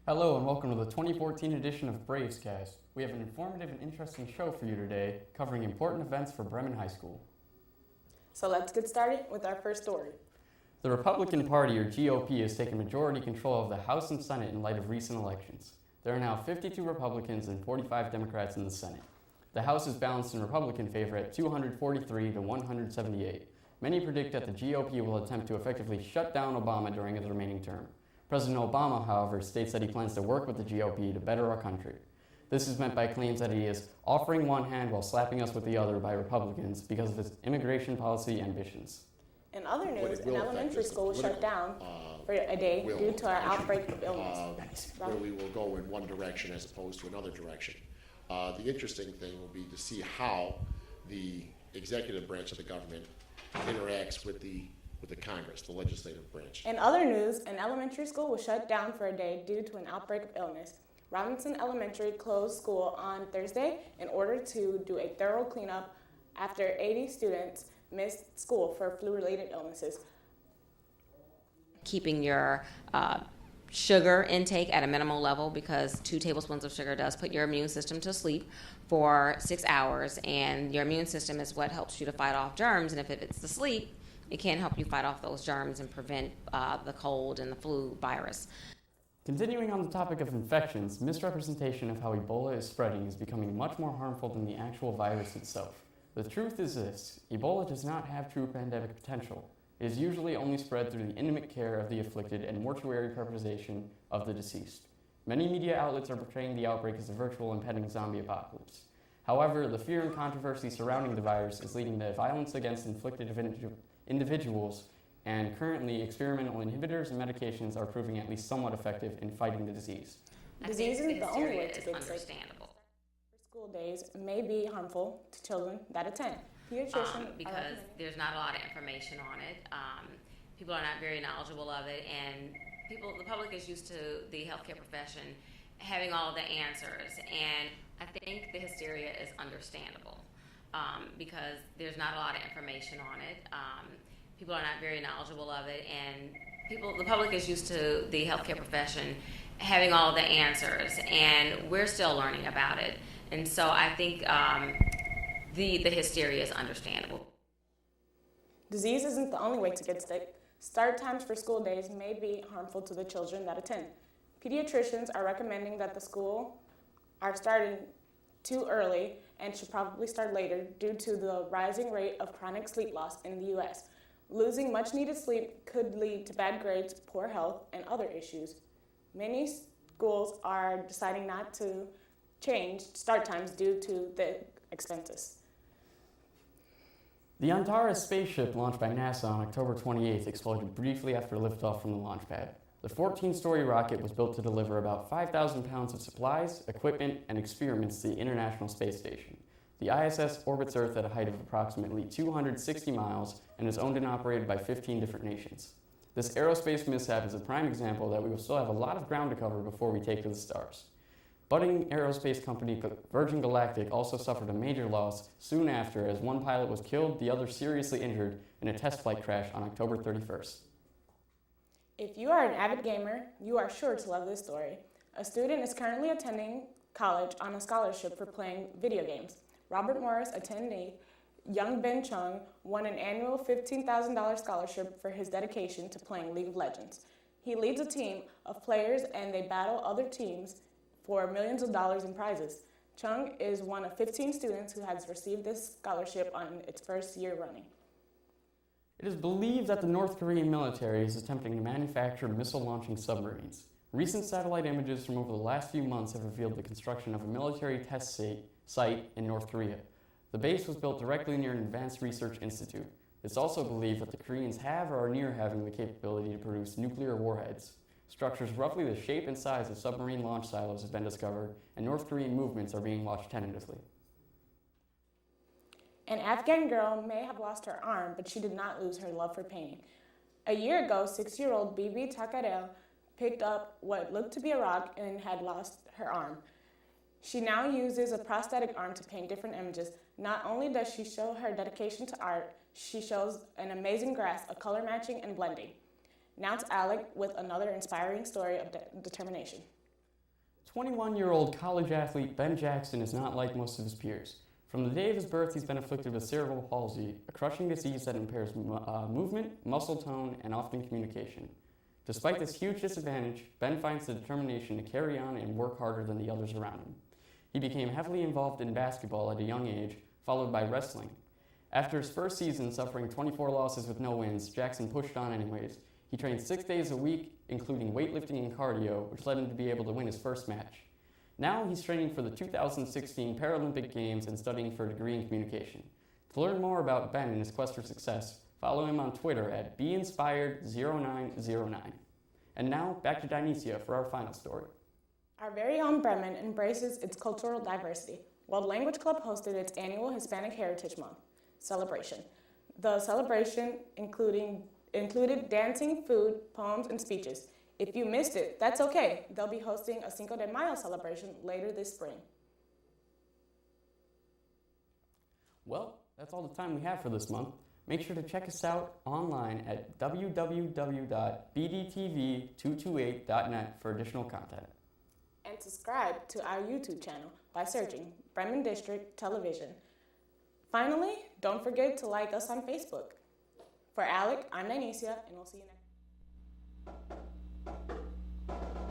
Hello and welcome to the 2014 edition of Bravescast. We have an informative and interesting show for you today, covering important events for Bremen High School. So let's get started with our first story. The Republican Party, or GOP, has taken majority control of the House and Senate in light of recent elections. There are now 52 Republicans and 45 Democrats in the Senate. The House is balanced in Republican favor at 243 to 178. Many predict that the GOP will attempt to effectively shut down Obama during his remaining term. President Obama, however, states that he plans to work with the GOP to better our country. This is meant by claims that he is offering one hand while slapping us with the other by Republicans because of his immigration policy ambitions. In other news, an elementary school was shut down for a day due to our outbreak of illness. Where we will go in one direction as opposed to another direction. The interesting thing will be to see how the executive branch of the government interacts with the Congress, the legislative branch. In other news, an elementary school was shut down for a day due to an outbreak of illness. Robinson Elementary closed school on Thursday in order to do a thorough cleanup after 80 students missed school for flu-related illnesses. Keeping your sugar intake at a minimal level, because 2 tablespoons of sugar does put your immune system to sleep for 6 hours, and your immune system is what helps you to fight off germs, and if it's the sleep, it can help you fight off those germs and prevent the cold and the flu virus. Continuing on the topic of infections, misrepresentation of how Ebola is spreading is becoming much more harmful than the actual virus itself. The truth is this: Ebola does not have true pandemic potential. It is usually only spread through the intimate care of the afflicted and mortuary preservation of the deceased. Many media outlets are portraying the outbreak as a virtual impending zombie apocalypse. However, the fear and controversy surrounding the virus is leading to violence against inflicted individuals, and currently experimental inhibitors and medications are proving at least somewhat effective in fighting the disease. Disease isn't the only way to get sick. Understandable. School days may be harmful to children that attend. Pediatrician because there's not a lot of information on it. People are not very knowledgeable of it, and the public is used to the healthcare profession having all of the answers, and I think the hysteria is understandable because there's not a lot of information on it. People are not very knowledgeable of it, and the public is used to the healthcare profession having all of the answers, and we're still learning about it. And so I think the hysteria is understandable. Disease isn't the only way to get sick. Start times for school days may be harmful to the children that attend. Pediatricians are recommending that the school are starting too early and should probably start later due to the rising rate of chronic sleep loss in the U.S. Losing much needed sleep could lead to bad grades, poor health, and other issues. Many schools are deciding not to change start times due to the expenses. The Antares spaceship launched by NASA on October 28th exploded briefly after liftoff from the launch pad. The 14-story rocket was built to deliver about 5,000 pounds of supplies, equipment, and experiments to the International Space Station. The ISS orbits Earth at a height of approximately 260 miles and is owned and operated by 15 different nations. This aerospace mishap is a prime example that we will still have a lot of ground to cover before we take to the stars. Budding aerospace company Virgin Galactic also suffered a major loss soon after, as one pilot was killed, the other seriously injured in a test flight crash on October 31st. If you are an avid gamer, you are sure to love this story. A student is currently attending college on a scholarship for playing video games. Robert Morris attendee Young Ben Chung won an annual $15,000 scholarship for his dedication to playing League of Legends. He leads a team of players and they battle other teams for millions of dollars in prizes. Chung is one of 15 students who has received this scholarship on its first year running. It is believed that the North Korean military is attempting to manufacture missile-launching submarines. Recent satellite images from over the last few months have revealed the construction of a military test site in North Korea. The base was built directly near an advanced research institute. It's also believed that the Koreans have or are near having the capability to produce nuclear warheads. Structures roughly the shape and size of submarine launch silos have been discovered, and North Korean movements are being watched tentatively. An Afghan girl may have lost her arm, but she did not lose her love for painting. A year ago, 6-year-old Bibi Takarel picked up what looked to be a rock and had lost her arm. She now uses a prosthetic arm to paint different images. Not only does she show her dedication to art, she shows an amazing grasp of color matching and blending. Now to Alec with another inspiring story of determination. 21-year-old college athlete Ben Jackson is not like most of his peers. From the day of his birth, he's been afflicted with cerebral palsy, a crushing disease that impairs movement, muscle tone, and often communication. Despite this huge disadvantage, Ben finds the determination to carry on and work harder than the others around him. He became heavily involved in basketball at a young age, followed by wrestling. After his first season suffering 24 losses with no wins, Jackson pushed on anyways. He trained 6 days a week, including weightlifting and cardio, which led him to be able to win his first match. Now he's training for the 2016 Paralympic Games and studying for a degree in communication. To learn more about Ben and his quest for success, follow him on Twitter at BeInspired0909. And now, back to Dynecia for our final story. Our very own Bremen embraces its cultural diversity. World Language Club hosted its annual Hispanic Heritage Month celebration. The celebration included dancing, food, poems, and speeches. If you missed it, that's okay. They'll be hosting a Cinco de Mayo celebration later this spring. Well, that's all the time we have for this month. Make sure to check us out online at www.bdtv228.net for additional content. And subscribe to our YouTube channel by searching Bremen District Television. Finally, don't forget to like us on Facebook. For Alec, I'm Dynecia, and we'll see you next time.